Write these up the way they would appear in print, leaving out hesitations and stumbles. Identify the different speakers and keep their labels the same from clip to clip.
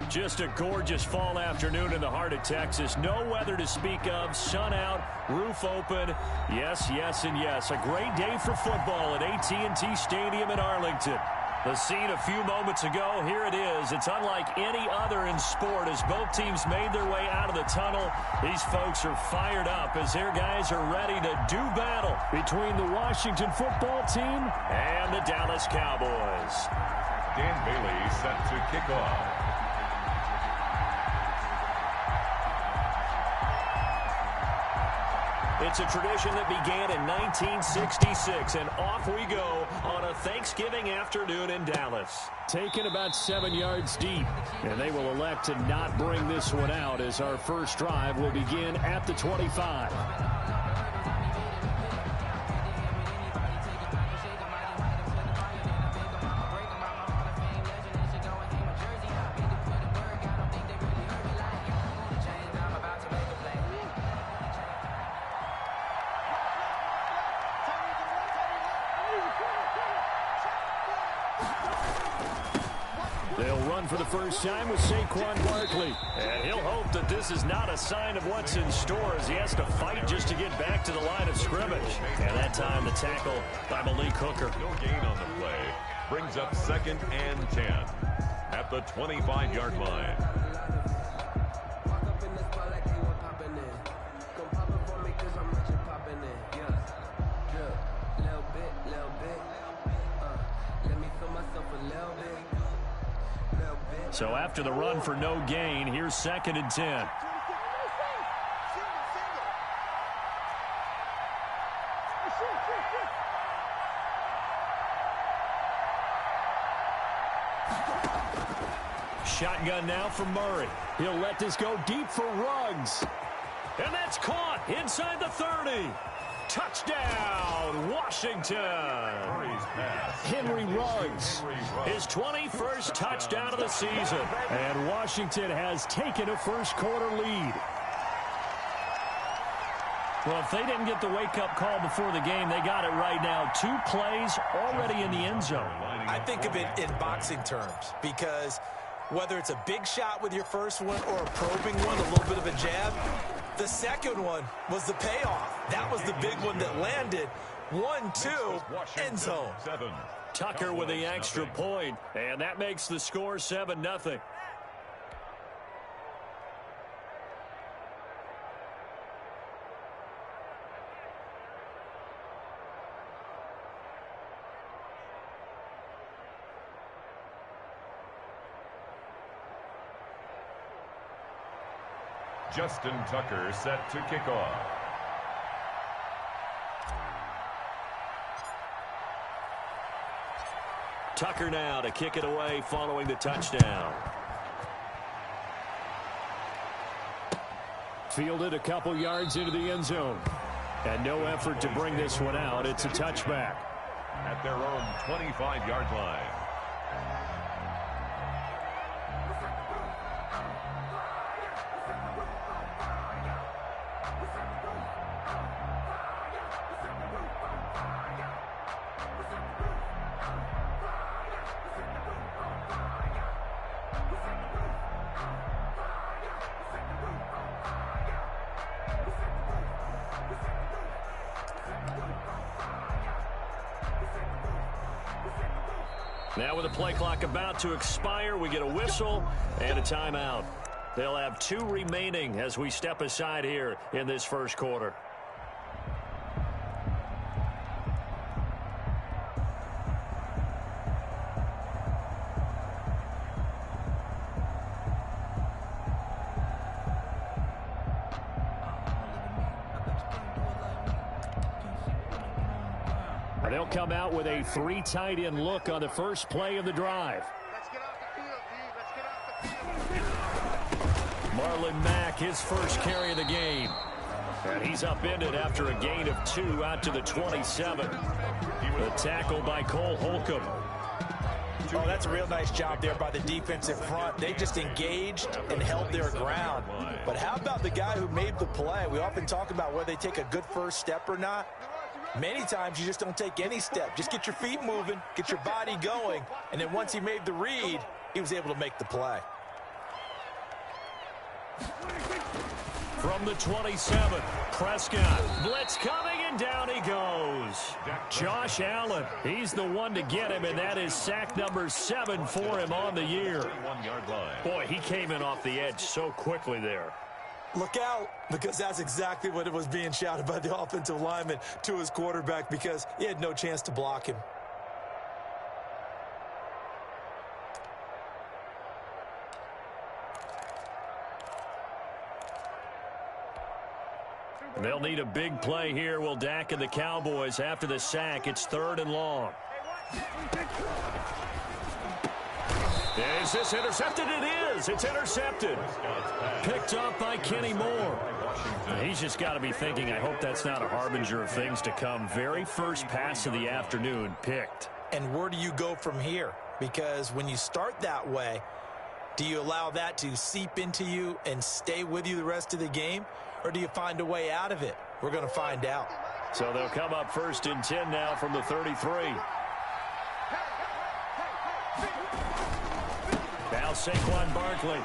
Speaker 1: Just a gorgeous fall afternoon in the heart of Texas. No weather to speak of. Sun out, roof open. Yes, yes, and yes. A great day for football at AT&T Stadium in Arlington. The scene a few moments ago, here it is. It's unlike any other in sport as both teams made their way out of the tunnel. These folks are fired up as their guys are ready to do battle between the Washington football team and the Dallas Cowboys.
Speaker 2: Dan Bailey set to kick off.
Speaker 1: It's a tradition that began in 1966, and off we go on a Thanksgiving afternoon in Dallas. Taken about 7 yards deep, and they will elect to not bring this one out as our first drive will begin at the 25. They'll run for the first time with Saquon Barkley. And he'll hope that this is not a sign of what's in store as he has to fight just to get back to the line of scrimmage. And that time the tackle by Malik Hooker.
Speaker 2: No gain on the play. Brings up 2nd and 10 at the 25-yard line.
Speaker 1: So after the run for no gain, here's 2nd and 10. Shotgun now for Murray. He'll let this go deep for Ruggs. And that's caught inside the 30. Touchdown, Washington. Henry Ruggs, his 21st touchdown of the season. And Washington has taken a first-quarter lead. Well, if they didn't get the wake-up call before the game, they got it right now. 2 plays already in the end zone.
Speaker 3: I think of it in boxing terms because whether it's a big shot with your first one or a probing one, a little bit of a jab, the second one was the payoff. That was the big one that landed. 1-2, end zone.
Speaker 1: Tucker with the extra point, and that makes the score 7-0.
Speaker 2: Justin Tucker set to kick off.
Speaker 1: Tucker now to kick it away following the touchdown. Fielded a couple yards into the end zone. And no effort to bring this one out. It's a touchback.
Speaker 2: At their own 25-yard line.
Speaker 1: Now with the play clock about to expire, we get a whistle and a timeout. They'll have 2 remaining as we step aside here in this first quarter. They'll come out with a 3 tight end look on the first play of the drive.
Speaker 4: Let's get off the field, D. Let's get off the field.
Speaker 1: Marlon Mack, his first carry of the game. And he's upended after a gain of 2 out to the 27. The tackle by Cole Holcomb.
Speaker 3: Oh, that's a real nice job there by the defensive front. They just engaged and held their ground. But how about the guy who made the play? We often talk about whether they take a good first step or not. Many times you just don't take any step. Just get your feet moving, get your body going, and then once he made the read, he was able to make the play.
Speaker 1: From the 27, Prescott. Blitz coming, and down he goes. Josh Allen, he's the one to get him, and that is sack number 7 for him on the year.
Speaker 2: 1-yard line.
Speaker 1: Boy, he came in off the edge so quickly there.
Speaker 3: Look out, because that's exactly what it was being shouted by the offensive lineman to his quarterback, because he had no chance to block him.
Speaker 1: They'll need a big play here. Will Dak and the Cowboys after the sack. It's 3rd and long. Is this intercepted? It is. It's intercepted. Picked up by Kenny Moore. He's just got to be thinking, I hope that's not a harbinger of things to come. Very first pass of the afternoon picked.
Speaker 3: And where do you go from here? Because when you start that way, do you allow that to seep into you and stay with you the rest of the game? Or do you find a way out of it? We're going to find out.
Speaker 1: So they'll come up 1st and 10 now from the 33. Now Saquon Barkley.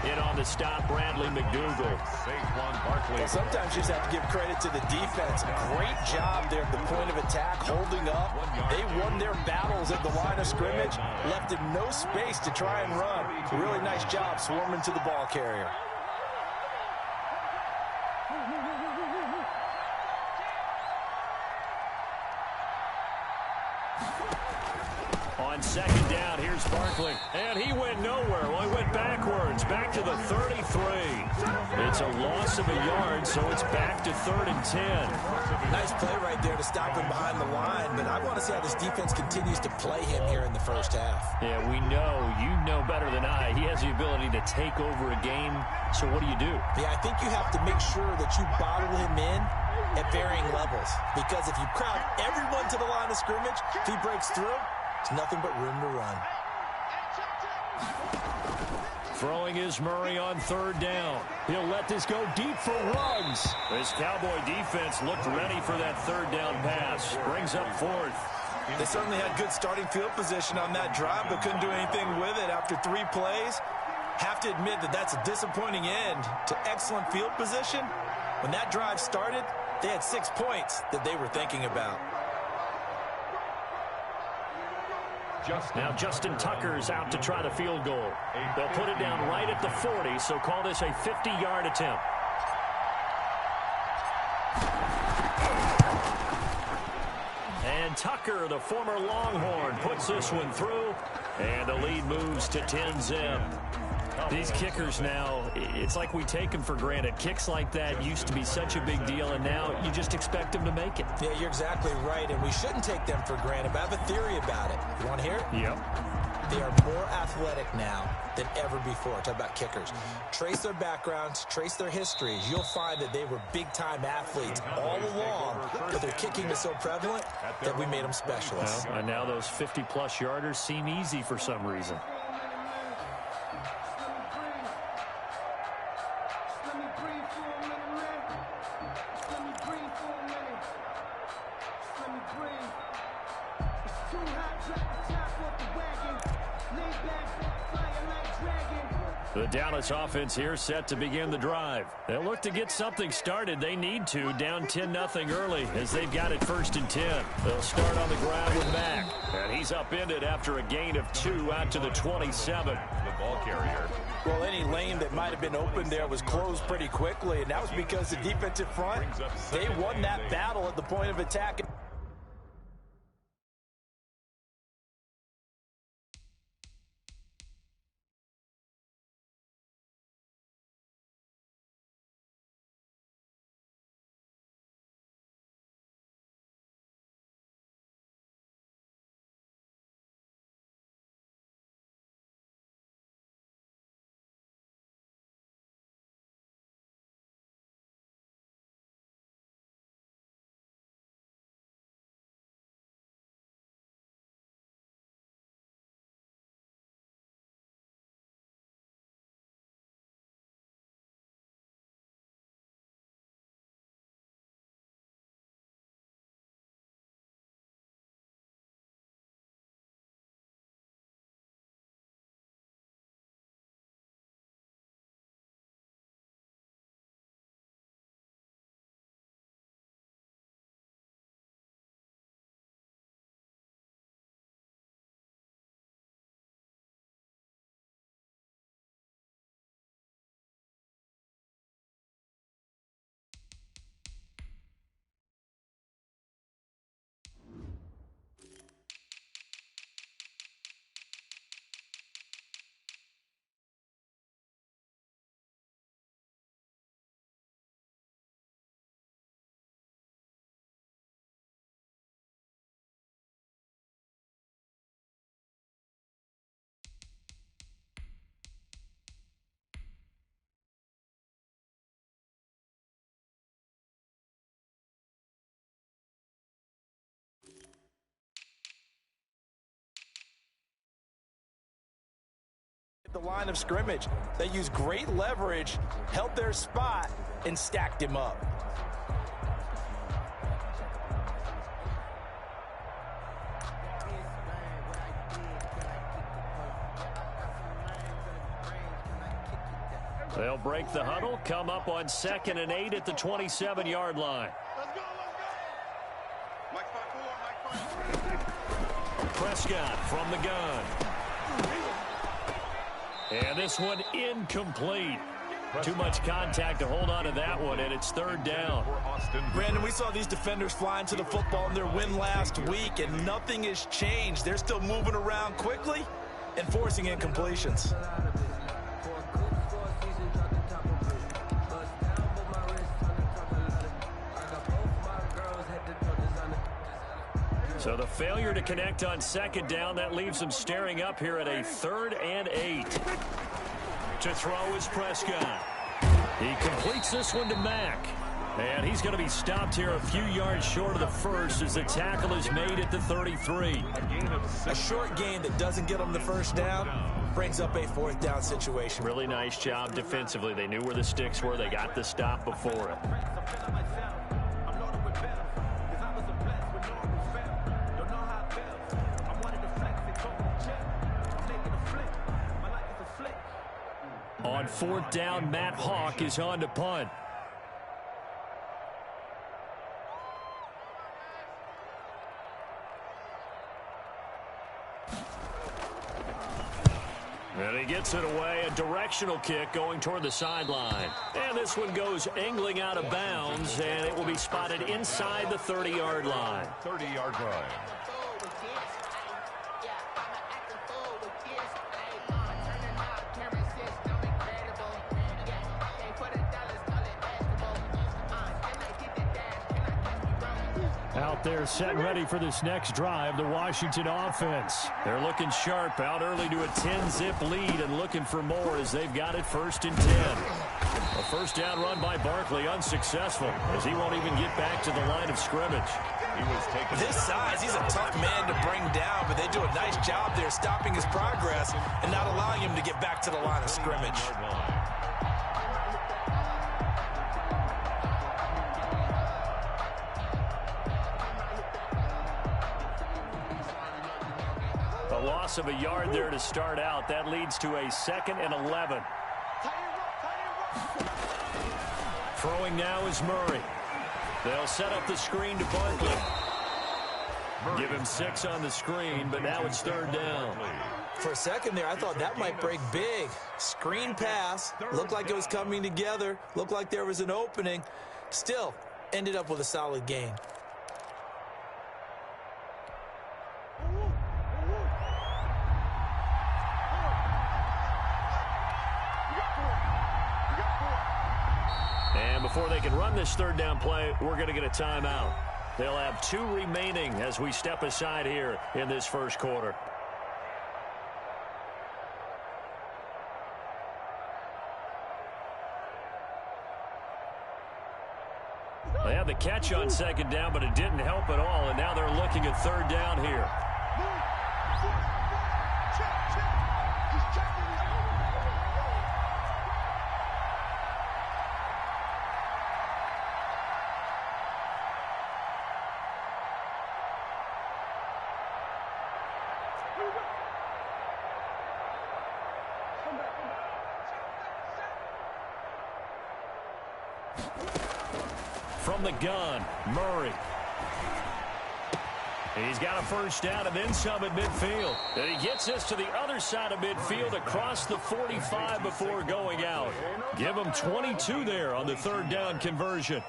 Speaker 1: In on the stop, Bradley McDougald.
Speaker 2: Saquon Barkley.
Speaker 3: Well, sometimes you just have to give credit to the defense. Great job there at the point of attack, holding up. They won their battles at the line of scrimmage, left him no space to try and run. Really nice job swarming to the ball carrier.
Speaker 1: On 2nd down, here's Barkley. And he went nowhere. Well, he went backwards, back to the 33. It's a loss of a yard, so it's back to 3rd and 10.
Speaker 3: Nice play right there to stop him behind the line, but I want to see how this defense continues to play him here in the first half.
Speaker 1: Yeah, we know, you know better than I, he has the ability to take over a game, so what do you do?
Speaker 3: Yeah, I think you have to make sure that you bottle him in at varying levels, because if you crowd everyone to the line of scrimmage, if he breaks through, it's nothing but room to run.
Speaker 1: Throwing is Murray on 3rd down. He'll let this go deep for Ruggs. This Cowboy defense looked ready for that 3rd down pass. Brings up 4th.
Speaker 3: They certainly had good starting field position on that drive, but couldn't do anything with it after 3 plays. Have to admit that that's a disappointing end to excellent field position. When that drive started, they had 6 points that they were thinking about.
Speaker 1: Now Justin Tucker's out to try the field goal. They'll put it down right at the 40, so call this a 50-yard attempt. And Tucker, the former Longhorn, puts this one through, and the lead moves to 10-zip. These kickers now, it's like we take them for granted. Kicks like that used to be such a big deal, and now you just expect them to make it.
Speaker 3: Yeah, you're exactly right, and we shouldn't take them for granted, but I have a theory about it. You want to hear it?
Speaker 1: Yep.
Speaker 3: They are more athletic now than ever before. Talk about kickers. Trace their backgrounds, trace their histories. You'll find that they were big-time athletes all along, but their kicking is so prevalent that we made them specialists.
Speaker 1: Well, and now those 50-plus yarders seem easy for some reason. The Dallas offense here set to begin the drive. They'll look to get something started. They need to, down 10-0 early as they've got it 1st and 10. They'll start on the ground with Mack. And he's upended after a gain of 2 out to the 27.
Speaker 2: The ball carrier.
Speaker 3: Well, any lane that might have been open there was closed pretty quickly, and that was because the defensive front, they won that battle at the point of attack. The line of scrimmage. They used great leverage, held their spot, and stacked him up.
Speaker 1: They'll break the huddle, come up on 2nd and 8 at the 27-yard line.
Speaker 4: Let's go, let's go. Mike 5-4,
Speaker 1: Prescott from the gun. And this one incomplete. Too much contact to hold on to that one, and it's 3rd down.
Speaker 3: Brandon, we saw these defenders flying to the football in their win last week, and nothing has changed. They're still moving around quickly and forcing incompletions.
Speaker 1: So the failure to connect on 2nd down, that leaves them staring up here at a 3rd and 8. To throw is Prescott. He completes this one to Mack. And he's going to be stopped here a few yards short of the first as the tackle is made at the 33.
Speaker 3: A short gain that doesn't get them the first down brings up a 4th down situation.
Speaker 1: Really nice job defensively. They knew where the sticks were. They got the stop before it. On 4th down, Matt Hawk is on to punt. And he gets it away, a directional kick going toward the sideline. And this one goes angling out of bounds, and it will be spotted inside the 30-yard line.
Speaker 2: 30-yard line.
Speaker 1: Out there set and ready for this next drive, the Washington offense. They're looking sharp, out early to a 10-zip lead and looking for more as they've got it 1st and 10. A 1st down run by Barkley, unsuccessful as he won't even get back to the line of scrimmage.
Speaker 3: This size, he's a tough man to bring down, but they do a nice job there stopping his progress and not allowing him to get back to the line of scrimmage.
Speaker 1: Loss of a yard there to start out. That leads to a 2nd and 11. Throwing now is Murray. They'll set up the screen to Barkley. Give him 6 on the screen, but now it's 3rd down.
Speaker 3: For a second there, I thought that might break big. Screen pass. Looked like it was coming together. Looked like there was an opening. Still, ended up with a solid gain.
Speaker 1: And before they can run this 3rd down play, we're going to get a timeout. They'll have 2 remaining as we step aside here in this 1st quarter. They had the catch on 2nd down, but it didn't help at all, and now they're looking at 3rd down here. From the gun, Murray. He's got a 1st down and then some at midfield. And he gets this to the other side of midfield across the 45 before going out. Give him 22 there on the 3rd down conversion.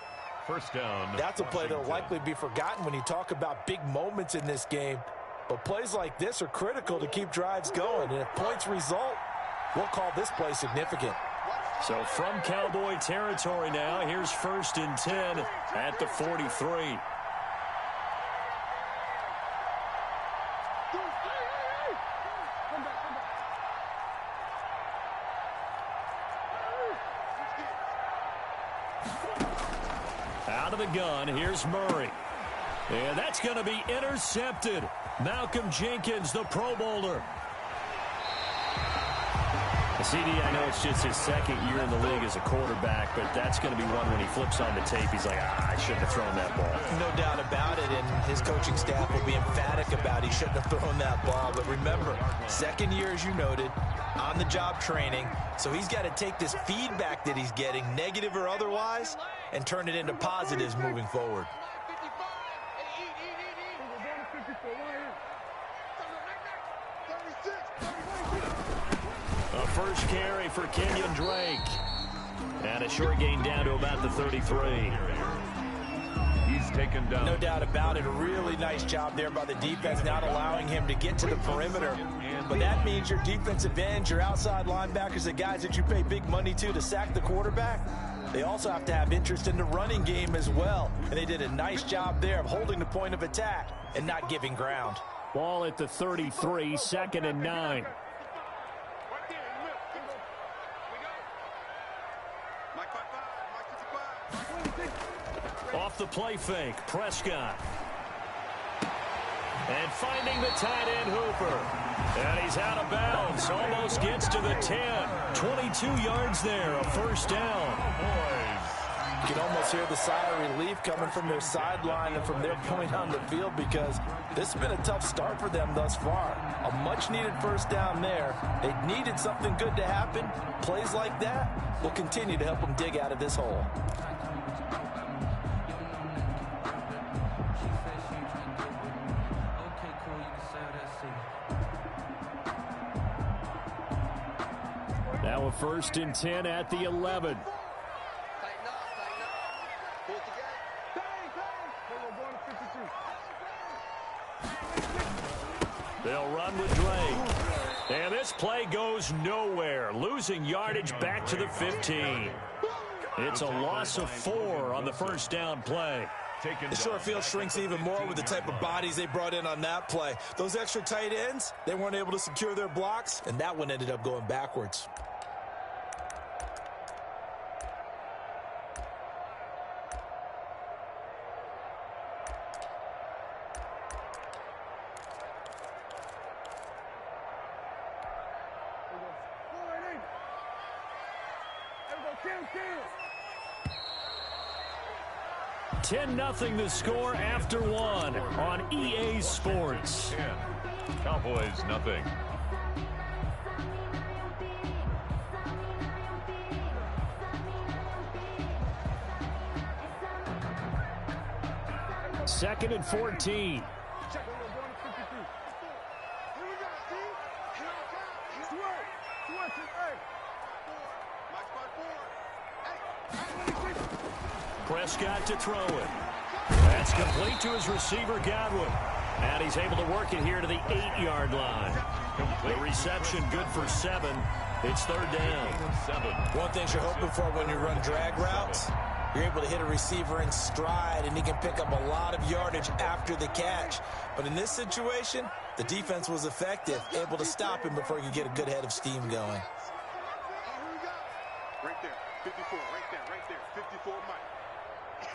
Speaker 2: 1st down.
Speaker 3: That's a play that will likely be forgotten when you talk about big moments in this game. But plays like this are critical to keep drives going. And if points result, we'll call this play significant.
Speaker 1: So from Cowboy territory now, here's 1st and 10 at the 43. Out of the gun, here's Murray. And that's going to be intercepted. Malcolm Jenkins, the Pro Bowler. CD, I know it's just his second year in the league as a quarterback, but that's going to be one when he flips on the tape. He's like, I shouldn't have thrown that ball.
Speaker 3: No doubt about it, and his coaching staff will be emphatic about he shouldn't have thrown that ball. But remember, second year, as you noted, on-the-job training, so he's got to take this feedback that he's getting, negative or otherwise, and turn it into positives moving forward.
Speaker 1: A first carry for Kenyon Drake. And a short gain down to about the 33.
Speaker 2: He's taken down.
Speaker 3: No doubt about it. A really nice job there by the defense, not allowing him to get to the perimeter. But that means your defensive ends, your outside linebackers, the guys that you pay big money to sack the quarterback, they also have to have interest in the running game as well. And they did a nice job there of holding the point of attack and not giving ground.
Speaker 1: Ball at the 33, 2nd and 9. Off the play fake, Prescott. And finding the tight end, Hooper. And he's out of bounds. Almost gets to the 10. 22 yards there, a first down.
Speaker 3: You can almost hear the sigh of relief coming from their sideline and from their point on the field, because this has been a tough start for them thus far. A much-needed first down there. They needed something good to happen. Plays like that will continue to help them dig out of this hole.
Speaker 1: Now a 1st and 10 at the 11. They'll run with Drake. And this play goes nowhere. Losing yardage back to the 15. It's a loss of 4 on the first down play.
Speaker 3: The short field shrinks even more with the type of bodies they brought in on that play. Those extra tight ends, they weren't able to secure their blocks, and that one ended up going backwards.
Speaker 1: Ten 10-0 the score after 1 on EA Sports.
Speaker 2: Cowboys nothing.
Speaker 1: Second and 14. Prescott to throw it. That's complete to his receiver, Godwin. And he's able to work it here to the 8-yard line. The reception good for 7. It's 3rd down. 7.
Speaker 3: One thing you're hoping for when you run drag routes, you're able to hit a receiver in stride, and he can pick up a lot of yardage after the catch. But in this situation, the defense was effective, able to stop him before he could get a good head of steam going.
Speaker 4: Right there, 54, right there, 54, Mike.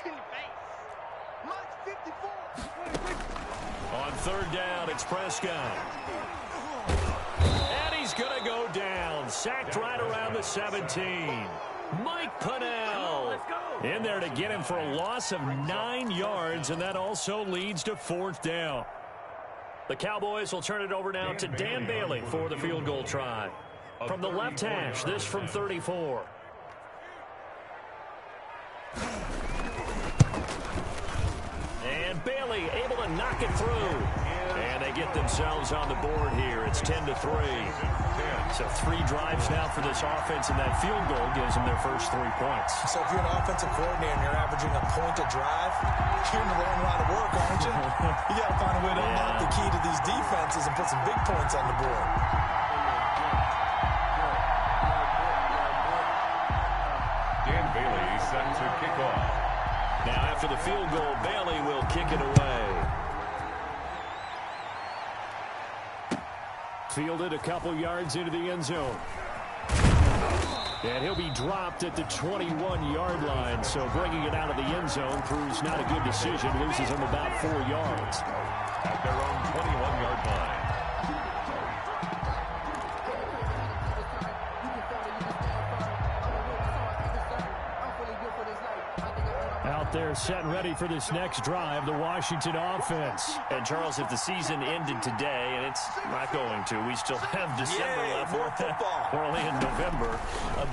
Speaker 4: In the face. Mike, 54.
Speaker 1: On 3rd down, it's Prescott. And he's going to go down. Sacked right around the 17. Mike Pennell in there to get him for a loss of 9 yards, and that also leads to 4th down. The Cowboys will turn it over now to Dan Bailey for the field goal try. From the left hash, this from 34. And Bailey able to knock it through. And they get themselves on the board here. It's 10-3. So 3 drives now for this offense, and that field goal gives them their first 3 points.
Speaker 3: So if you're an offensive coordinator and you're averaging a point a drive, you're in the wrong line of work, aren't you? You got to find a way to unlock the key to these defenses and put some big points on the board.
Speaker 2: Dan Bailey set to kick off.
Speaker 1: Now after the field goal, Bailey will kick it away. Fielded a couple yards into the end zone. And he'll be dropped at the 21-yard line. So bringing it out of the end zone proves not a good decision. Loses him about 4 yards.
Speaker 2: At their own 21-yard line.
Speaker 1: up there, set and ready for this next drive, the Washington offense.
Speaker 5: And, Charles, if the season ended today, and it's not going to, we still have December left.
Speaker 3: More football.
Speaker 5: We're only in November.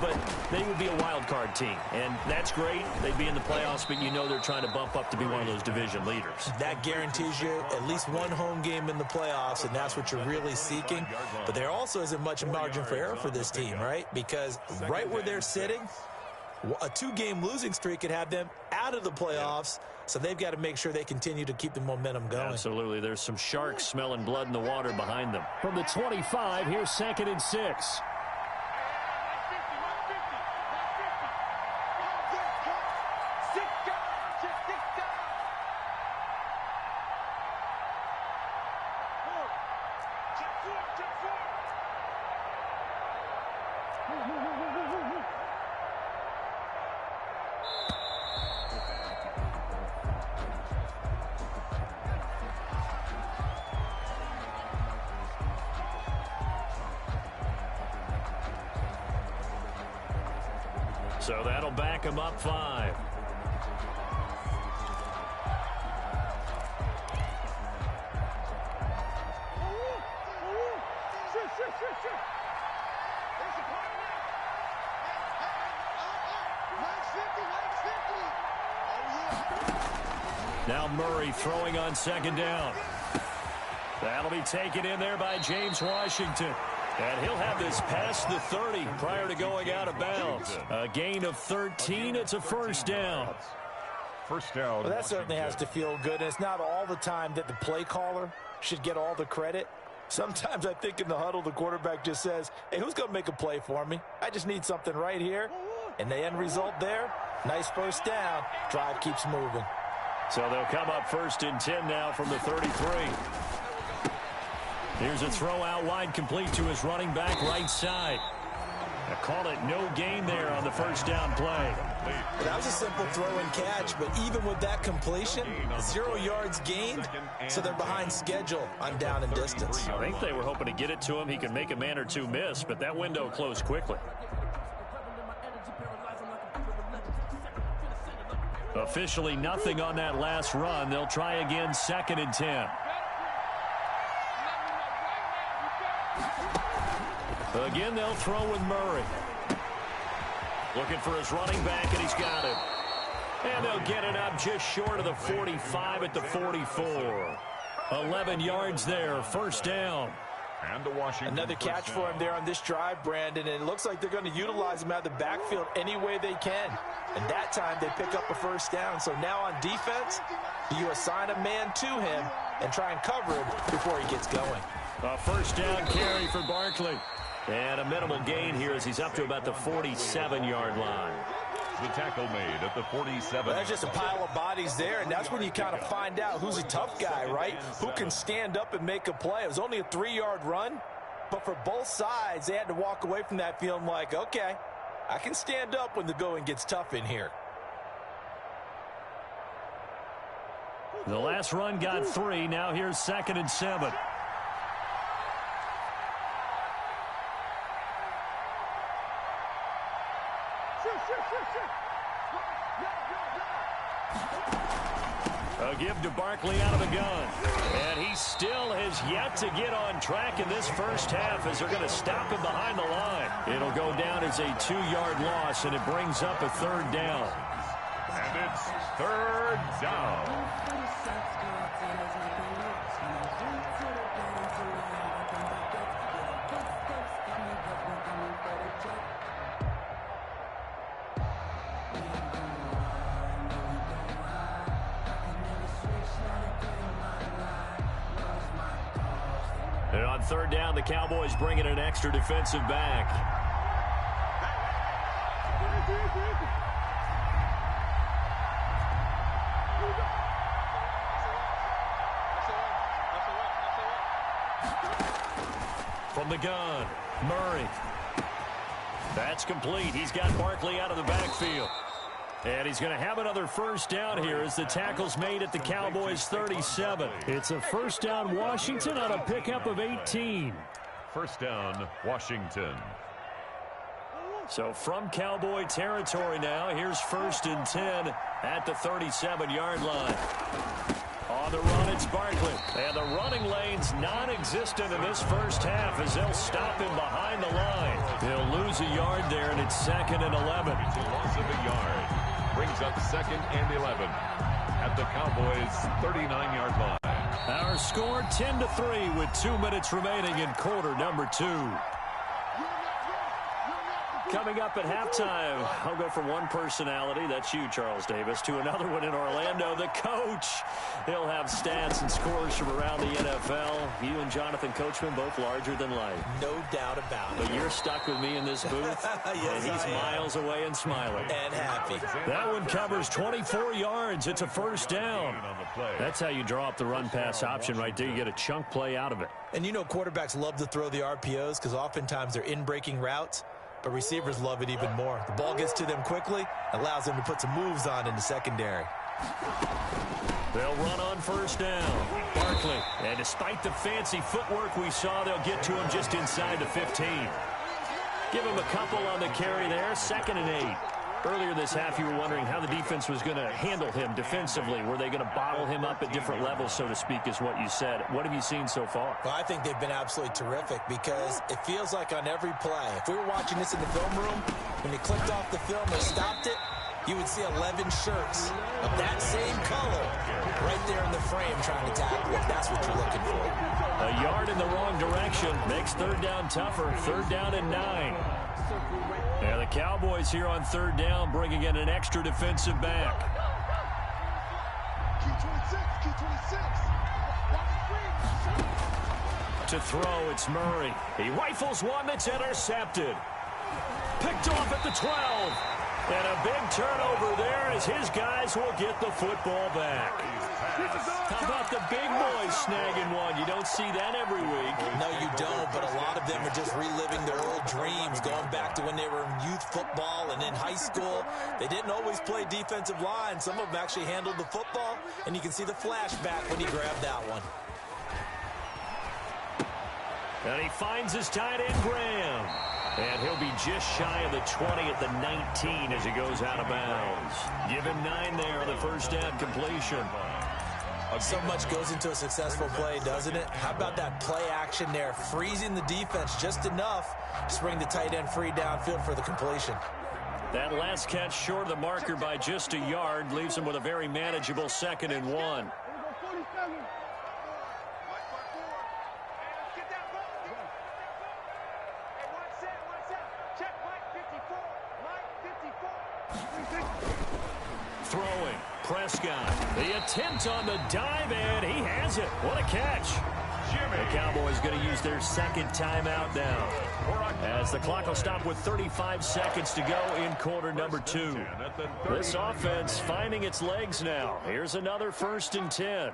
Speaker 5: But they would be a wild card team, and that's great. They'd be in the playoffs, but you know they're trying to bump up to be one of those division leaders.
Speaker 3: That guarantees you at least one home game in the playoffs, and that's what you're really seeking. But there also isn't much margin for error for this team, right? Because right where they're sitting, a 2-game losing streak could have them out of the playoffs, so they've got to make sure they continue to keep the momentum going.
Speaker 5: Absolutely. There's some sharks smelling blood in the water behind them.
Speaker 1: From the 25, here's 2nd and 6. So that'll back him up 5. Now Murray throwing on 2nd down. That'll be taken in there by James Washington. And he'll have this past the 30 prior to going out of bounds. A gain of 13. It's a 1st down.
Speaker 2: First down.
Speaker 3: Well, that certainly has to feel good. And it's not all the time that the play caller should get all the credit. Sometimes I think in the huddle, the quarterback just says, hey, who's going to make a play for me? I just need something right here. And the end result there, nice 1st down. Drive keeps moving.
Speaker 1: So they'll come up 1st and 10 now from the 33. Here's a throw out wide, complete to his running back right side. I call it no gain there on the 1st down play.
Speaker 3: That was a simple throw and catch, but even with that completion, 0 yards gained, so they're behind schedule on down and distance.
Speaker 1: I think they were hoping to get it to him. He could make a man or two miss, but that window closed quickly. Officially nothing on that last run. They'll try again, 2nd and 10. Again, they'll throw with Murray. Looking for his running back, and he's got it. And they'll get it up just short of the 45 at the 44. 11 yards there, 1st down.
Speaker 2: And the Washington
Speaker 3: Another catch for him there on this drive, Brandon, and it looks like they're going to utilize him out of the backfield any way they can. And that time they pick up a 1st down. So now on defense, you assign a man to him and try and cover him before he gets going.
Speaker 1: A 1st down carry for Barkley. And a minimal gain here as he's up to about the 47-yard line.
Speaker 2: The tackle made at the 47.
Speaker 3: Well, there's just a pile of bodies there, and that's when you kind of find out who's a tough guy, right? Who can stand up and make a play. It was only a 3-yard run, but for both sides, they had to walk away from that feeling like, okay, I can stand up when the going gets tough in here.
Speaker 1: The last run got 3. Now here's 2nd and 7. A give to Barkley out of the gun. And he still has yet to get on track in this 1st half as they're going to stop him behind the line. It'll go down as a 2-yard loss, and it brings up a 3rd down.
Speaker 2: And it's 3rd down.
Speaker 1: And on 3rd down, the Cowboys bring in an extra defensive back. From the gun, Murray. That's complete. He's got Barkley out of the backfield. And he's going to have another 1st down here as the tackle's made at the Cowboys' 37. It's a 1st down Washington on a pickup of 18.
Speaker 2: 1st down, Washington.
Speaker 1: So from Cowboy territory now, here's 1st and 10 at the 37-yard line. On the run, it's Barkley. And the running lane's non-existent in this first half as they'll stop him behind the line. He'll lose a yard there, and it's 2nd and 11.
Speaker 2: It's a loss of a yard. Brings up 2nd and 11 at the Cowboys' 39-yard line.
Speaker 1: Our score 10-3 with 2 minutes remaining in quarter number 2. Coming up at halftime, I'll go from one personality, that's you, Charles Davis, to another one in Orlando, the coach. He'll have stats and scores from around the NFL. You and Jonathan Coachman, both larger than life.
Speaker 3: No doubt about it.
Speaker 1: But you're stuck with me in this booth,
Speaker 3: yes,
Speaker 1: and he's miles away and smiling.
Speaker 3: And happy.
Speaker 1: That one covers 24 yards. It's a first down. That's how you draw up the run-pass option right there. You get a chunk play out of it.
Speaker 3: And you know quarterbacks love to throw the RPOs because oftentimes they're in-breaking routes. But receivers love it even more. The ball gets to them quickly, allows them to put some moves on in the secondary.
Speaker 1: They'll run on first down. Barkley. And despite the fancy footwork we saw, they'll get to him just inside the 15. Give him a couple on the carry there. 2nd and 8. Earlier this half, you were wondering how the defense was going to handle him defensively. Were they going to bottle him up at different levels, so to speak, is what you said. What have you seen so far?
Speaker 3: Well, I think they've been absolutely terrific because it feels like on every play, if we were watching this in the film room, when they clicked off the film and stopped it, you would see 11 shirts of that same color right there in the frame trying to tackle it. That's what you're looking for.
Speaker 1: A yard in the wrong direction makes 3rd down tougher. 3rd down and 9. Yeah, the Cowboys here on 3rd down bringing in an extra defensive back. To throw, it's Murray. He rifles one that's intercepted. Picked off at the 12. And a big turnover there as his guys will get the football back. How about the big boys snagging one? You don't see that every week.
Speaker 3: No, you don't, but a lot of them are just reliving their old dreams, going back to when they were in youth football and in high school. They didn't always play defensive line. Some of them actually handled the football, and you can see the flashback when he grabbed that one.
Speaker 1: And he finds his tight end, Graham. And he'll be just shy of the 20 at the 19 as he goes out of bounds. Give him 9 there on the first down completion.
Speaker 3: So much goes into a successful play, doesn't it? How about that play action there, freezing the defense just enough to bring the tight end free downfield for the completion.
Speaker 1: That last catch short of the marker by just a yard leaves him with a very manageable 2nd and 1. Throwing, Prescott. The attempt on the dive, and he has it. What a catch. The Cowboys going to use their 2nd timeout now, as the clock will stop with 35 seconds to go in quarter number 2. This offense finding its legs now. Here's another 1st and 10.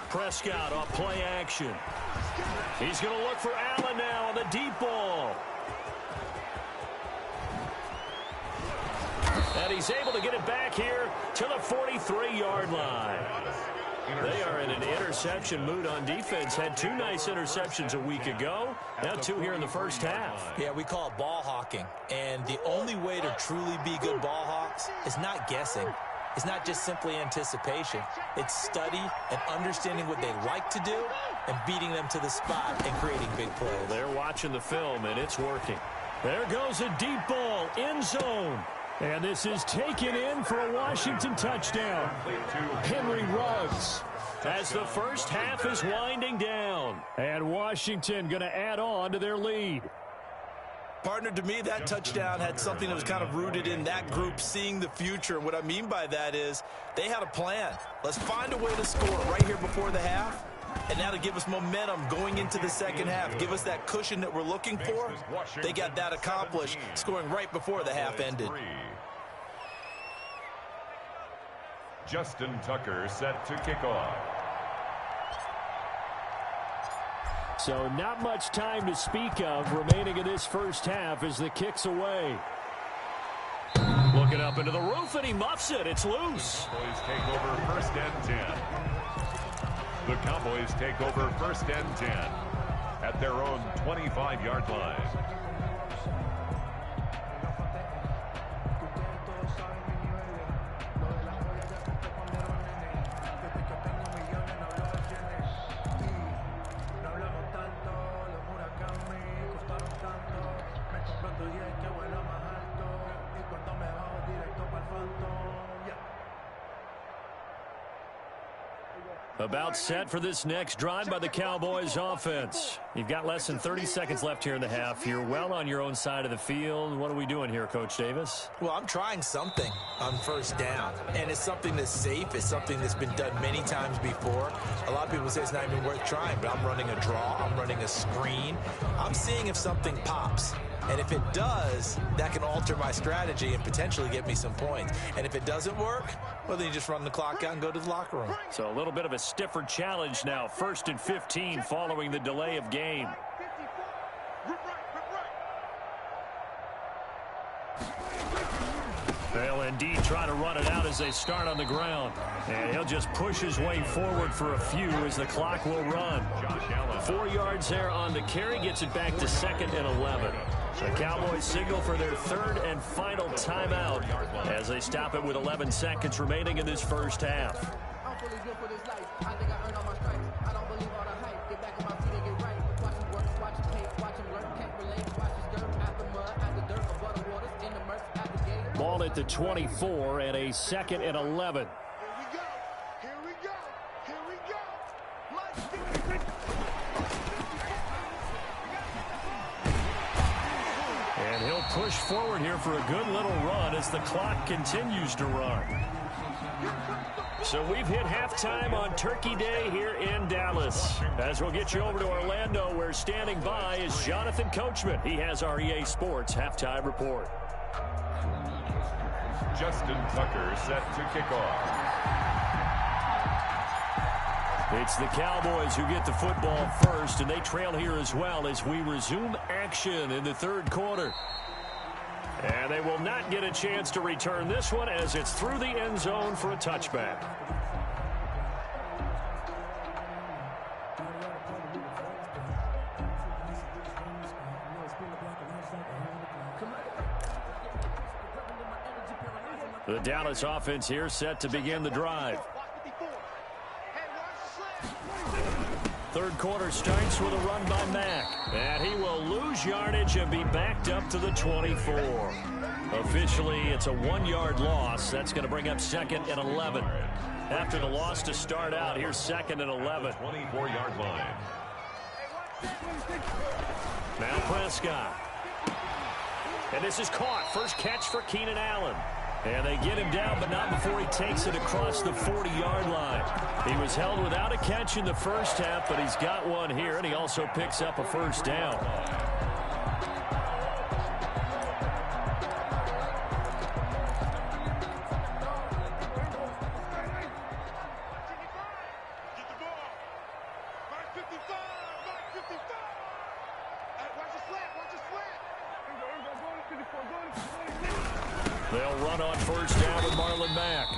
Speaker 1: Prescott off play action. He's going to look for Allen now on the deep ball. And he's able to get it back here to the 43-yard line. They are in an interception mood on defense. Had 2 nice interceptions a week ago. Now 2 here in the first half.
Speaker 3: Yeah, we call it ball hawking. And the only way to truly be good ball hawks is not guessing. It's not just simply anticipation. It's study and understanding what they like to do and beating them to the spot and creating big plays.
Speaker 1: They're watching the film, and it's working. There goes a deep ball, end zone. And this is taken in for a Washington touchdown. Henry Ruggs as the first half is winding down. And Washington going to add on to their lead.
Speaker 3: Partner, to me, that touchdown had something that was kind of rooted in that group seeing the future. What I mean by that is they had a plan. Let's find a way to score right here before the half. And now to give us momentum going into the second half, give us that cushion that we're looking for. They got that accomplished, scoring right before the half ended.
Speaker 2: Justin Tucker set to kick off.
Speaker 1: So not much time to speak of remaining in this first half as the kick's away. Looking up into the roof, and he muffs it. It's loose.
Speaker 2: Cowboys take over 1st and 10. The Cowboys take over 1st and 10 at their own 25-yard line.
Speaker 1: About set for this next drive by the Cowboys offense. You've got less than 30 seconds left here in the half. You're well on your own side of the field. What are we doing here, Coach Davis?
Speaker 3: Well, I'm trying something on first down, and it's something that's safe. It's something that's been done many times before. A lot of people say it's not even worth trying, but I'm running a draw. I'm running a screen. I'm seeing if something pops. And if it does, that can alter my strategy and potentially get me some points. And if it doesn't work, well, then you just run the clock out and go to the locker room.
Speaker 1: So a little bit of a stiffer challenge now. 1st and 15 following the delay of game. They'll indeed try to run it out as they start on the ground. And he'll just push his way forward for a few as the clock will run. 4 yards there on the carry, gets it back to 2nd and 11. The Cowboys signal for their 3rd and final timeout as they stop it with 11 seconds remaining in this first half. Ball at the 24 and a 2nd and 11. And he'll push forward here for a good little run as the clock continues to run. So we've hit halftime on Turkey Day here in Dallas. As we'll get you over to Orlando, where standing by is Jonathan Coachman. He has our EA Sports halftime report.
Speaker 2: Justin Tucker set to kick off.
Speaker 1: It's the Cowboys who get the football first, and they trail here as well as we resume action in the 3rd quarter. And they will not get a chance to return this one as it's through the end zone for a touchback. The Dallas offense here set to begin the drive. 3rd quarter starts with a run by Mack. And he will lose yardage and be backed up to the 24. Officially, it's a 1-yard loss. That's going to bring up 2nd and 11. After the loss to start out, here's 2nd and 11.
Speaker 2: 24-yard line.
Speaker 1: Now Prescott. And this is caught. First catch for Keenan Allen. And they get him down, but not before he takes it across the 40-yard line. He was held without a catch in the first half, but he's got one here, and he also picks up a first down. They'll run on first down with Marlon Mack.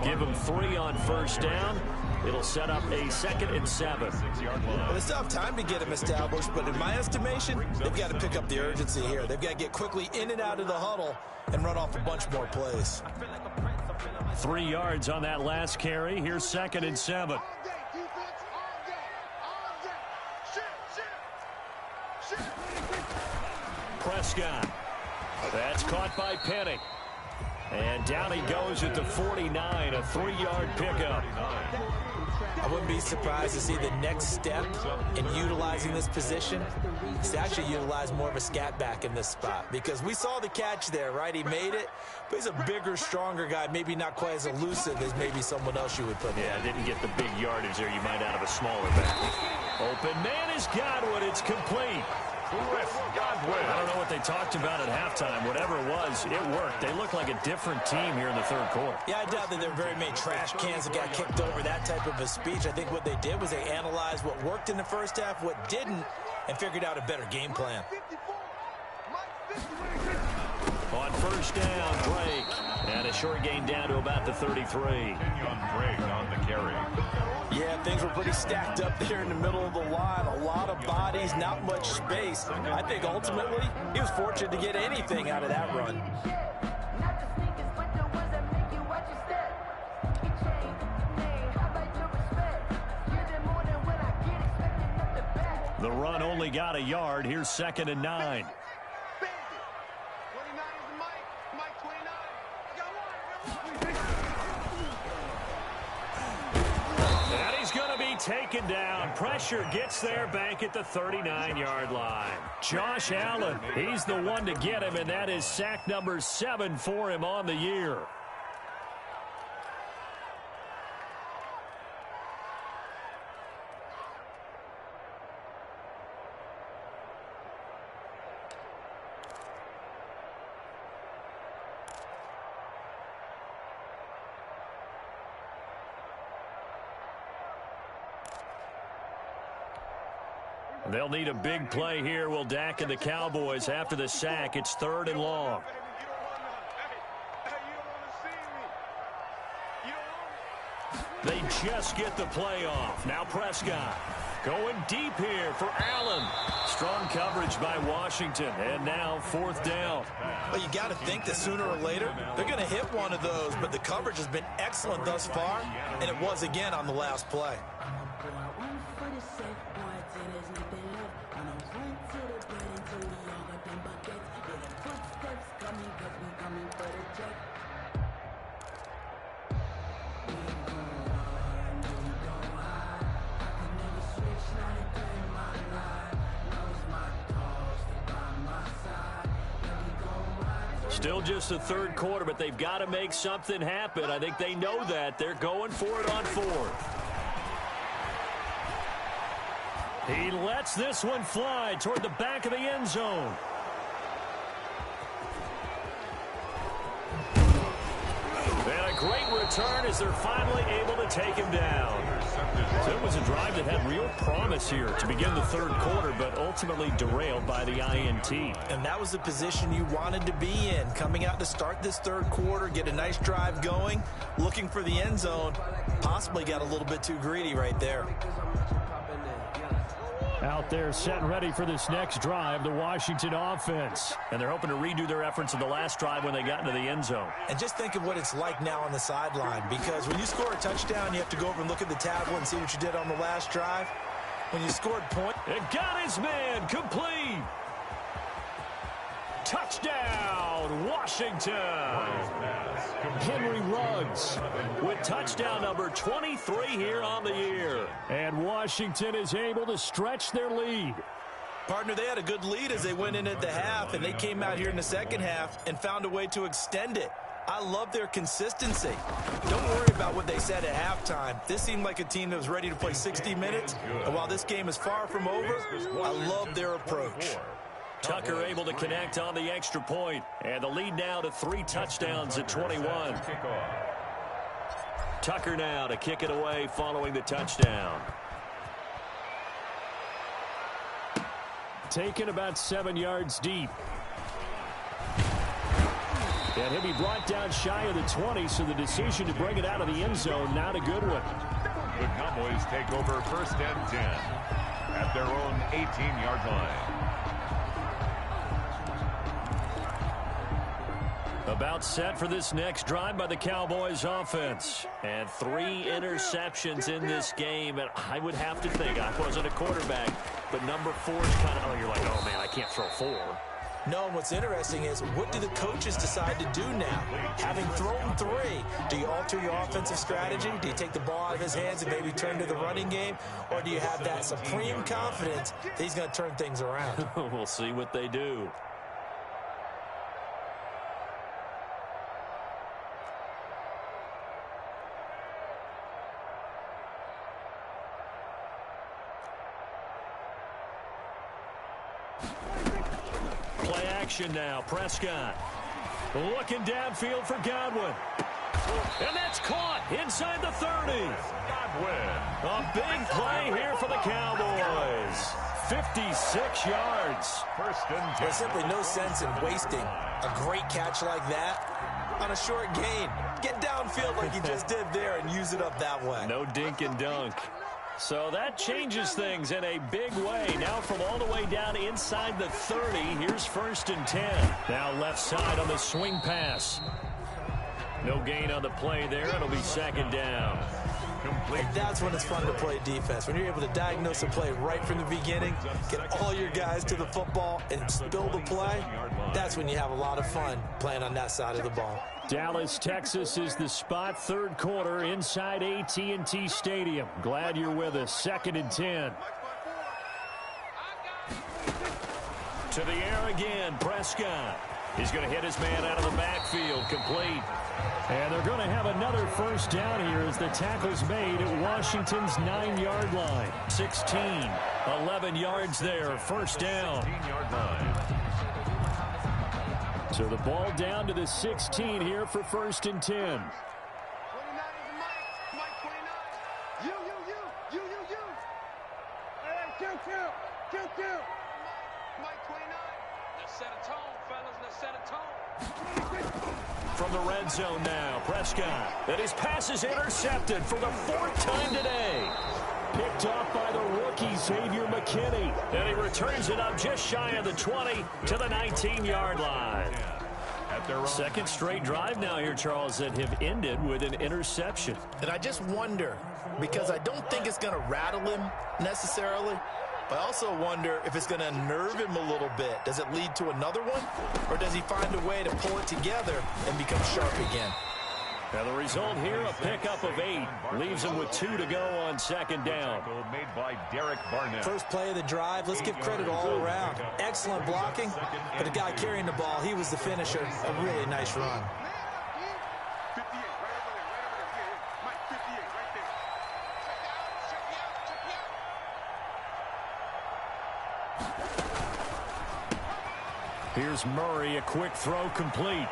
Speaker 1: Give him 3 on first down. It'll set up a 2nd and 7.
Speaker 3: Well, it's tough time to get him established, but in my estimation, they've got to pick up the urgency here. They've got to get quickly in and out of the huddle and run off a bunch more plays.
Speaker 1: 3 yards on that last carry. Here's 2nd and 7. Prescott. That's caught by Penny. And down he goes at the 49, a 3-yard pickup.
Speaker 3: I wouldn't be surprised to see the next step in utilizing this position is to actually utilize more of a scat back in this spot. Because we saw the catch there, right? He made it, but he's a bigger, stronger guy, maybe not quite as elusive as maybe someone else you would put in.
Speaker 1: Yeah, didn't get the big yardage there you might out of a smaller back. Open man is Godwin. It's complete. I don't know what they talked about at halftime. Whatever it was, it worked. They look like a different team here in the 3rd quarter.
Speaker 3: Yeah, I doubt that there are very many trash cans that got kicked over, that type of a speech. I think what they did was they analyzed what worked in the first half, what didn't, and figured out a better game plan.
Speaker 1: On first down, Drake. And a short gain down to about the 33.
Speaker 2: Drake on the carry.
Speaker 3: Yeah, things were pretty stacked up there in the middle of the line. A lot of bodies, not much space. I think ultimately he was fortunate to get anything out of that run.
Speaker 1: The run only got a yard. Here's 2nd and 9. And he's going to be taken down. Pressure gets there back at the 39-yard line. Josh Allen, he's the one to get him, and that is sack number 7 for him on the year. They'll need a big play here. Will Dak and the Cowboys after the sack. It's 3rd and long. They just get the play off. Now Prescott going deep here for Allen. Strong coverage by Washington. And now 4th down.
Speaker 3: Well, you got to think that sooner or later they're going to hit one of those. But the coverage has been excellent thus far. And it was again on the last play.
Speaker 1: Still just the 3rd quarter, but they've got to make something happen. I think they know that. They're going for it on 4th. He lets this one fly toward the back of the end zone. And a great return as they're finally able to take him down. So it was a drive that had real promise here to begin the 3rd quarter, but ultimately derailed by the INT.
Speaker 3: And that was the position you wanted to be in. Coming out to start this 3rd quarter, get a nice drive going, looking for the end zone. Possibly got a little bit too greedy right there.
Speaker 1: Out there set and ready for this next drive, the Washington offense. And they're hoping to redo their efforts in the last drive when they got into the end zone.
Speaker 3: And just think of what it's like now on the sideline, because when you score a touchdown, you have to go over and look at the tablet and see what you did on the last drive. When you scored point.
Speaker 1: It got his man complete. Touchdown, Washington. Henry Ruggs with touchdown number 23 here on the year. And Washington is able to stretch their lead.
Speaker 3: Partner, they had a good lead as they went in at the half, and they came out here in the second half and found a way to extend it. I love their consistency. Don't worry about what they said at halftime. This seemed like a team that was ready to play 60 minutes. And while this game is far from over, I love their approach.
Speaker 1: Tucker able to connect on the extra point. And the lead now to 3 touchdowns at 21. Tucker now to kick it away following the touchdown. Taken about 7 yards deep. And he'll be brought down shy of the 20, so the decision to bring it out of the end zone, not a good one.
Speaker 2: The Cowboys take over 1st and 10 at their own 18-yard line.
Speaker 1: About set for this next drive by the Cowboys offense. And 3 interceptions in this game. And I would have to think, I wasn't a quarterback, but number 4 is kind of, you're like, oh, man, I can't throw 4.
Speaker 3: No, and what's interesting is, what do the coaches decide to do now? Having thrown 3, do you alter your offensive strategy? Do you take the ball out of his hands and maybe turn to the running game? Or do you have that supreme confidence that he's going to turn things around?
Speaker 1: We'll see what they do. Now, Prescott looking downfield for Godwin. And that's caught inside the 30.
Speaker 2: Godwin.
Speaker 1: A big play here for the Cowboys. 56 yards.
Speaker 2: 1st and 10.
Speaker 3: There's simply no sense in wasting a great catch like that on a short gain. Get downfield like you just did there and use it up that way.
Speaker 1: No dink and dunk. So that changes things in a big way. Now from all the way down inside the 30, here's 1st and 10. Now left side on the swing pass. No gain on the play there. It'll be 2nd down.
Speaker 3: And that's when it's fun to play defense. When you're able to diagnose a play right from the beginning, get all your guys to the football, and spill the play, that's when you have a lot of fun playing on that side of the ball.
Speaker 1: Dallas, Texas is the spot. 3rd quarter inside AT&T Stadium. Glad you're with us. 2nd and 10. To the air again. Prescott. He's going to hit his man out of the backfield. Complete. And they're going to have another 1st down here as the tackle's made at Washington's 9-yard line. 16, 11 yards there. 1st down.
Speaker 2: 16-yard line.
Speaker 1: So the ball down to the 16 here for 1st and 10.
Speaker 4: 29 is Mike 29. You. Hey, kill. Mike 29. Let's set a tone, fellas. Let's set a tone.
Speaker 1: From the red zone now, Prescott. And his pass is intercepted for the 4th time today. Picked off by the rookie, Xavier McKinney. And he returns it up just shy of the 20 to the 19-yard line. 2nd straight drive now here, Charles, that have ended with an interception.
Speaker 6: And I just wonder, because I don't think it's going to rattle him necessarily, but I also wonder if it's going to unnerve him a little bit. Does it lead to another one? Or does he find a way to pull it together and become sharp again?
Speaker 1: Now the result here, a pickup of 8. Leaves him with 2 to go on 2nd down.
Speaker 2: Made by Derek Barnett.
Speaker 3: First play of the drive, let's give credit all around. Excellent blocking, but the guy carrying the ball, he was the finisher. A really nice run.
Speaker 4: 58, right over there. Mike 58, right there. Check you out.
Speaker 1: Here's Murray, a quick throw complete.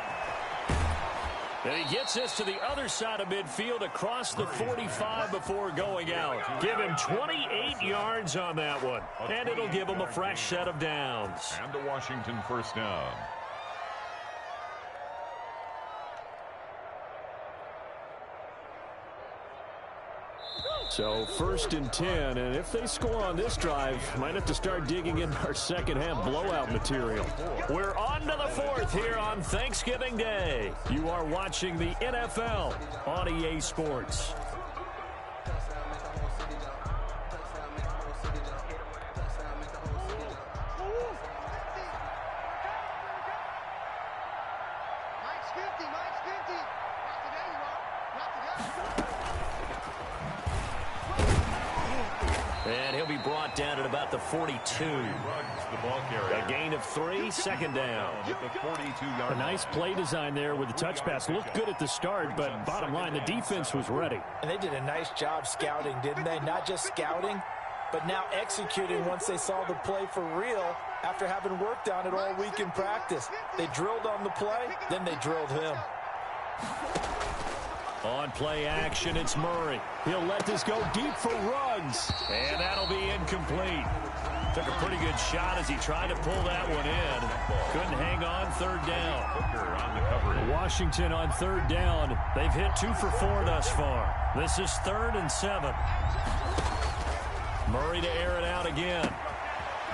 Speaker 1: And he gets this to the other side of midfield across the 45 before going out. Give him 28 yards on that one. And it'll give him a fresh set of downs.
Speaker 2: And the Washington 1st down.
Speaker 1: So 1st and 10, and if they score on this drive, might have to start digging in our second-half blowout material. We're on to the 4th here on Thanksgiving Day. You are watching the NFL on EA Sports.
Speaker 4: Mike's 50. Not today, you are. Not today.
Speaker 1: And he'll be brought down at about the 42. A gain of 3, 2nd down. A nice play design there with the touch pass. Looked good at the start, but bottom line, the defense was ready.
Speaker 3: And they did a nice job scouting, didn't they? Not just scouting, but now executing once they saw the play for real after having worked on it all week in practice. They drilled on the play, then they drilled him.
Speaker 1: On play action, it's Murray. He'll let this go deep for Ruggs. And that'll be incomplete. Took a pretty good shot as he tried to pull that one in. Couldn't hang on. 3rd down. Washington on 3rd down. They've hit 2 for 4 thus far. This is 3rd and 7. Murray to air it out again.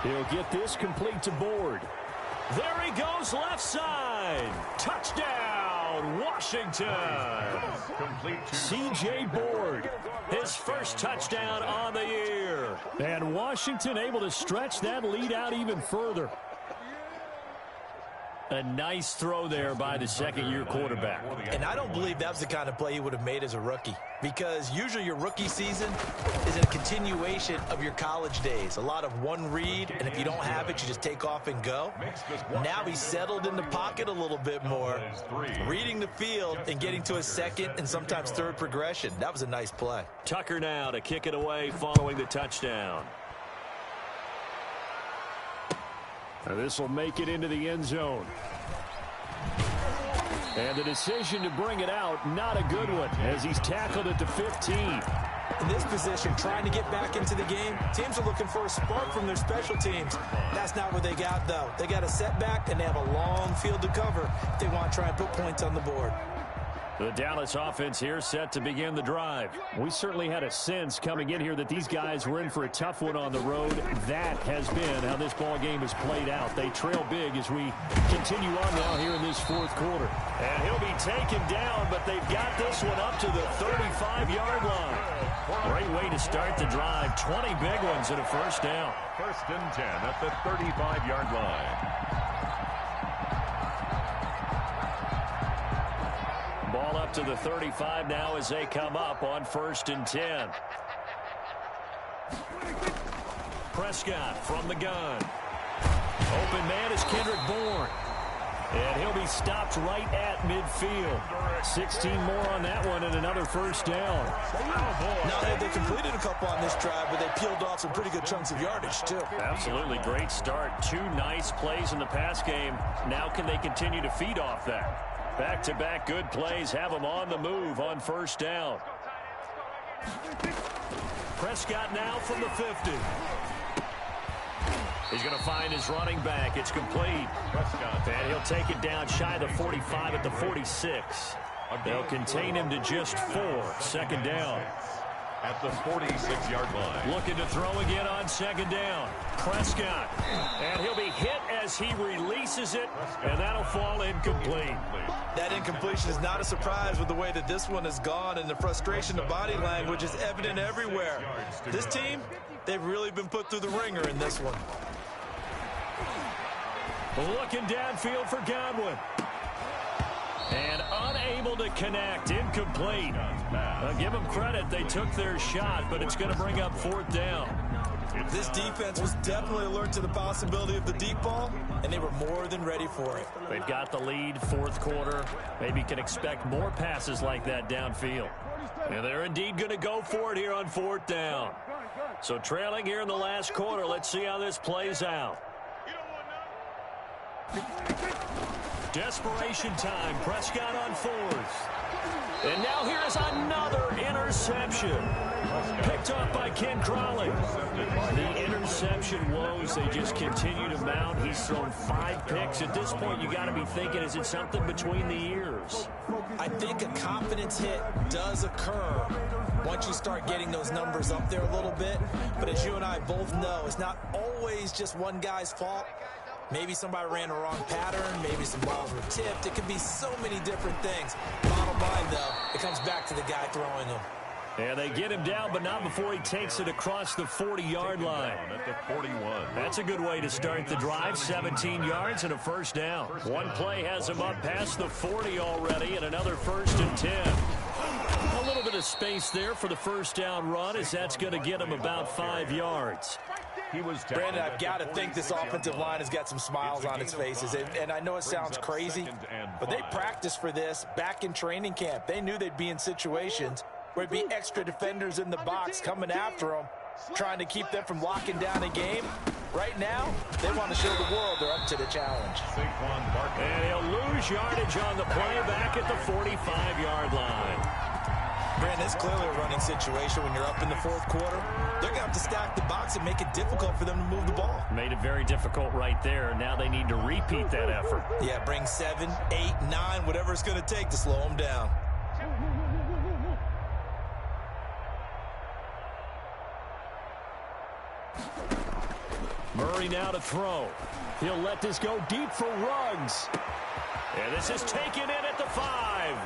Speaker 1: He'll get this complete to Board. There he goes left side. Touchdown, Washington. C.J. Board, his first touchdown on the year. And Washington able to stretch that lead out even further. A nice throw there by the 2nd-year quarterback.
Speaker 3: And I don't believe that was the kind of play he would have made as a rookie, because usually your rookie season is a continuation of your college days. A lot of one read, and if you don't have it, you just take off and go. Now he's settled in the pocket a little bit more, reading the field and getting to a 2nd and sometimes 3rd progression. That was a nice play.
Speaker 1: Tucker now to kick it away following the touchdown. This will make it into the end zone. And the decision to bring it out, not a good one, as he's tackled at the 15.
Speaker 3: in this position, trying to get back into the game, teams are looking for a spark from their special teams. That's not what they got, though. They got a setback, and they have a long field to cover if they want to try and put points on the board.
Speaker 1: The Dallas offense here set to begin the drive. We certainly had a sense coming in here that these guys were in for a tough one on the road. That has been how this ball game has played out. They trail big as we continue on now here in this fourth quarter. And he'll be taken down, but they've got this one up to the 35-yard line. Great way to start the drive. 20 big ones and a first down.
Speaker 2: First and 10 at the 35-yard line.
Speaker 1: Ball up to the 35 now as they come up on first and 10. Prescott from the gun. Open man is Kendrick Bourne. And he'll be stopped right at midfield. 16 more on that one and another first down.
Speaker 3: Now, they completed a couple on this drive, but they peeled off some pretty good chunks of yardage, too.
Speaker 1: Absolutely great start. 2 nice plays in the pass game. Now can they continue to feed off that? Back-to-back good plays have them on the move on first down. Prescott now from the 50. He's going to find his running back. It's complete. Prescott. And he'll take it down shy of the 45 at the 46. They'll contain him to just 4. Second down.
Speaker 2: At the 46-yard line.
Speaker 1: Looking to throw again on second down. Prescott. And he'll be hit as he releases it, and that'll fall incomplete.
Speaker 6: That incompletion is not a surprise with the way that this one has gone, and the frustration of body language is evident everywhere. This team, they've really been put through the ringer in this one.
Speaker 1: Looking downfield for Godwin. And unable to connect. Incomplete. Give them credit. They took their shot, but it's going to bring up fourth down.
Speaker 3: This defense was definitely alert to the possibility of the deep ball, and they were more than ready for it.
Speaker 1: They've got the lead, fourth quarter. Maybe can expect more passes like that downfield. And they're indeed going to go for it here on fourth down. So trailing here in the last quarter. Let's see how this plays out. Desperation time. Prescott on fourth. And now here is another interception. Picked up by Ken Crawley. The interception woes, they just continue to mount. He's thrown 5 picks. At this point, you got to be thinking, is it something between the ears?
Speaker 3: I think a confidence hit does occur once you start getting those numbers up there a little bit. But as you and I both know, it's not always just one guy's fault. Maybe somebody ran the wrong pattern. Maybe some balls were tipped. It could be so many different things. Bottom line, though, it comes back to the guy throwing them.
Speaker 1: And they get him down, but not before he takes it across the 40-yard line.
Speaker 2: At the 41.
Speaker 1: That's a good way to start the drive. 17 yards and a first down. One play has him up past the 40 already, and another first and 10. A little bit of space there for the first down run, as that's going to get him about 5 yards.
Speaker 3: Brandon, I've got to think this offensive line has got some smiles on its faces. And I know it sounds crazy, but they practiced for this back in training camp. They knew they'd be in situations where there'd be extra defenders in the box coming after them, trying to keep them from locking down a game. Right now, they want to show the world they're up to the challenge.
Speaker 1: And he'll lose yardage on the play back at the 45-yard line.
Speaker 3: Brandon, it's clearly a running situation when you're up in the fourth quarter. They're going to have to stack the box and make it difficult for them to move the ball.
Speaker 1: Made it very difficult right there. Now they need to repeat that effort.
Speaker 3: Yeah, bring 7, 8, 9, whatever it's going to take to slow them down.
Speaker 1: Murray now to throw. He'll let this go deep for Ruggs. And this is taken in at the 5.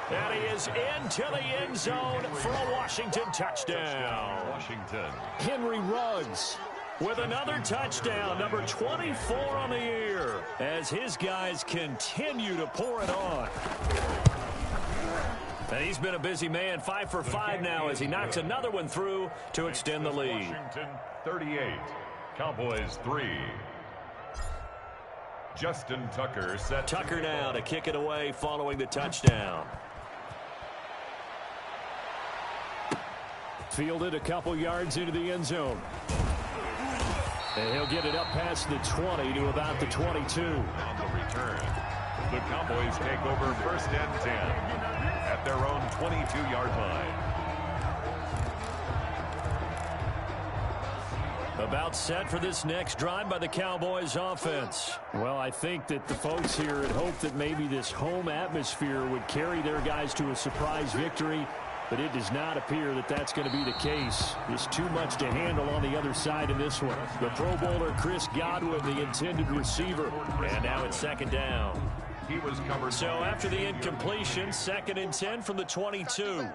Speaker 1: And he is into the end zone for a Washington touchdown.
Speaker 2: Washington.
Speaker 1: Henry Ruggs with another touchdown, number 24 on the year, as his guys continue to pour it on. And he's been a busy man, 5 for 5 now as he knocks another one through to extend the lead.
Speaker 2: Washington 38, Cowboys 3. Justin Tucker set.
Speaker 1: Tucker now to kick it away following the touchdown. Fielded a couple yards into the end zone. And he'll get it up past the 20 to about the 22.
Speaker 2: On the return, the Cowboys take over first and 10 at their own 22-yard line.
Speaker 1: About set for this next drive by the Cowboys offense. Well, I think that the folks here had hoped that maybe this home atmosphere would carry their guys to a surprise victory, but it does not appear that that's going to be the case. There's too much to handle on the other side in this one. The Pro Bowler Chris Godwin, the intended receiver, and now it's second down.
Speaker 2: He was covered.
Speaker 1: So after the incompletion, 2nd and 10 from the 22.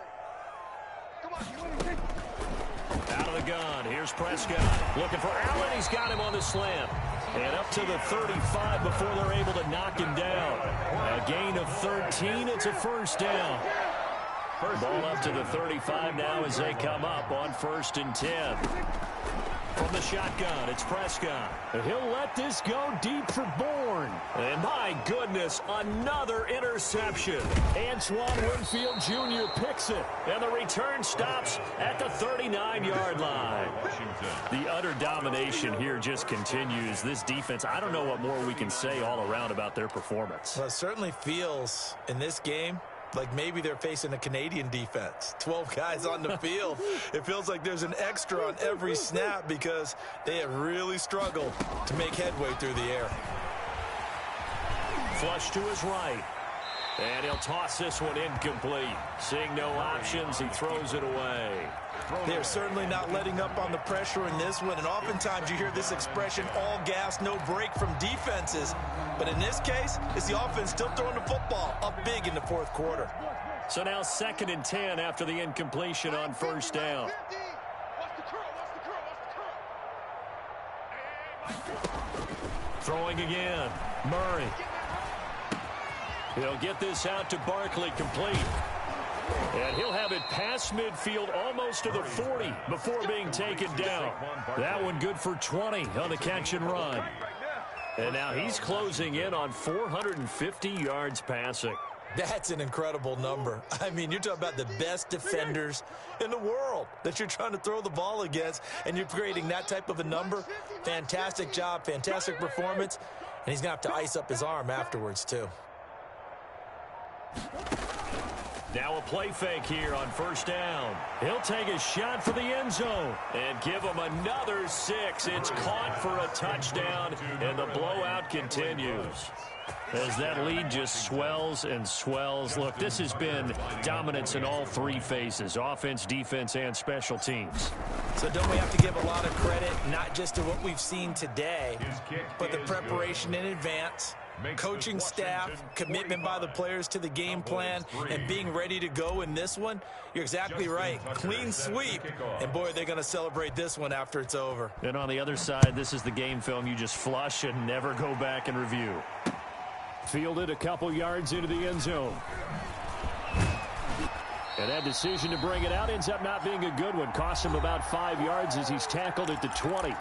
Speaker 1: Out of the gun, here's Prescott. Looking for Allen, he's got him on the slant. And up to the 35 before they're able to knock him down. A gain of 13, it's a first down. Ball up to the 35 now as they come up on 1st and 10. From the shotgun, it's Prescott. He'll let this go deep for Bourne. And my goodness, another interception. Antoine Winfield Jr. picks it. And the return stops at the 39-yard line. The utter domination here just continues. This defense, I don't know what more we can say all around about their performance.
Speaker 6: Well, it certainly feels in this game like maybe they're facing a Canadian defense. 12 guys on the field. It feels like there's an extra on every snap because they have really struggled to make headway through the air.
Speaker 1: Flush to his right. And he'll toss this one incomplete. Seeing no options, he throws it away.
Speaker 6: They're certainly not letting up on the pressure in this one, and oftentimes you hear this expression, all gas, no break from defenses. But in this case, it's the offense still throwing the football up big in the 4th quarter.
Speaker 1: So now 2nd and 10 after the incompletion on 1st down. Throwing again, Murray. He'll get this out to Barkley complete. And he'll have it past midfield almost to the 40 before being taken down. That one good for 20 on the catch and run. And now he's closing in on 450 yards passing.
Speaker 6: That's an incredible number. I mean, you're talking about the best defenders in the world that you're trying to throw the ball against, and you're creating that type of a number. Fantastic job, fantastic performance, and he's going to have to ice up his arm afterwards, too.
Speaker 1: Now a play fake here on 1st down. He'll take a shot for the end zone and give him another 6. It's caught for a touchdown, and the blowout continues. As that lead just swells and swells. Look, this has been dominance in all 3 phases, offense, defense, and special teams.
Speaker 6: So don't we have to give a lot of credit, not just to what we've seen today, but the preparation in advance, coaching staff, commitment by the players to the game plan, and being ready to go in this one? You're exactly right. Clean sweep. And, boy, they're going to celebrate this one after it's over.
Speaker 1: And on the other side, this is the game film you just flush and never go back and review. Fielded a couple yards into the end zone. And that decision to bring it out ends up not being a good one. Costs him about 5 yards as he's tackled at the 20.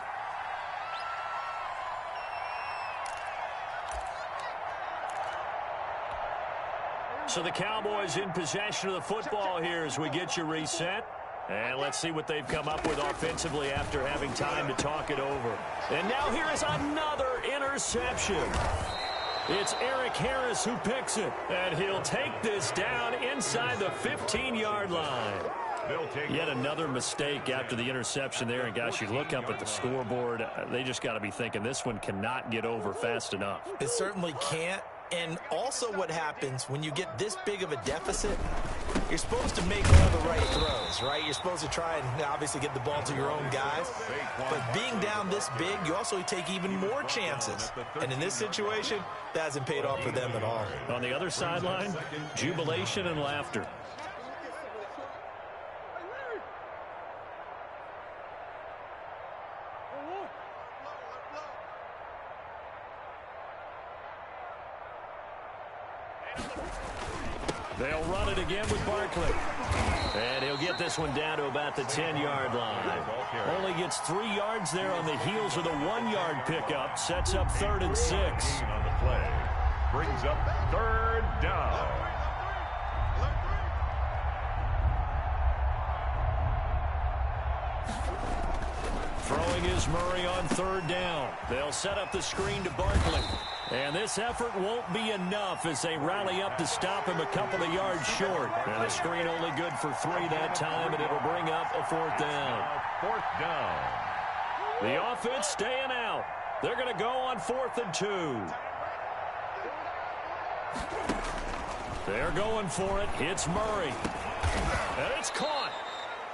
Speaker 1: So the Cowboys in possession of the football here as we get you reset. And let's see what they've come up with offensively after having time to talk it over. And now here is another interception. It's Eric Harris who picks it. And he'll take this down inside the 15-yard line. Yet another mistake after the interception there. And, gosh, you look up at the scoreboard. They just got to be thinking this one cannot get over fast enough.
Speaker 6: It certainly can't. And also what happens when you get this big of a deficit, you're supposed to make all the right throws, right? You're supposed to try and obviously get the ball to your own guys. But being down this big, you also take even more chances. And in this situation, that hasn't paid off for them at all.
Speaker 1: On the other sideline, jubilation and laughter. They'll run it again with Barkley. And he'll get this one down to about the 10-yard line. Only gets 3 yards there on the heels of the 1-yard pickup. Sets up 3rd and 6.
Speaker 2: On the play. Brings up 3rd down.
Speaker 1: Throwing is Murray on 3rd down. They'll set up the screen to Barkley. And this effort won't be enough as they rally up to stop him a couple of yards short. And the screen only good for 3 that time, and it'll bring up a 4th down.
Speaker 2: 4th down.
Speaker 1: The offense staying out. They're going to go on 4th and 2. They're going for it. It's Murray. And it's caught.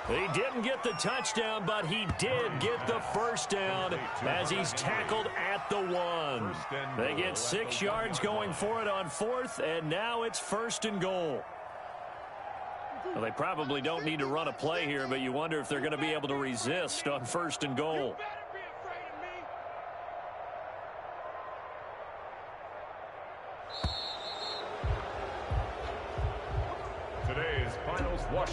Speaker 1: He didn't get the touchdown, but he did get the first down as he's tackled at the 1. They get 6 yards going for it on 4th, and now it's 1st and goal. Well, they probably don't need to run a play here, but you wonder if they're going to be able to resist on 1st and goal.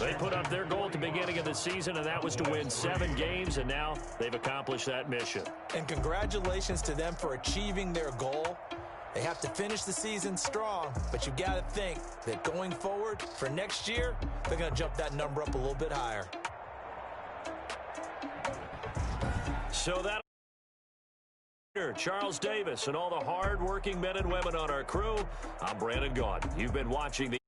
Speaker 1: They put up their goal at the beginning of the season, and that was to win 7 games, and now they've accomplished that mission.
Speaker 3: And congratulations to them for achieving their goal. They have to finish the season strong, but you got to think that going forward for next year, they're going to jump that number up a little bit higher.
Speaker 1: So that Charles Davis and all the hard-working men and women on our crew, I'm Brandon Gaudin. You've been watching the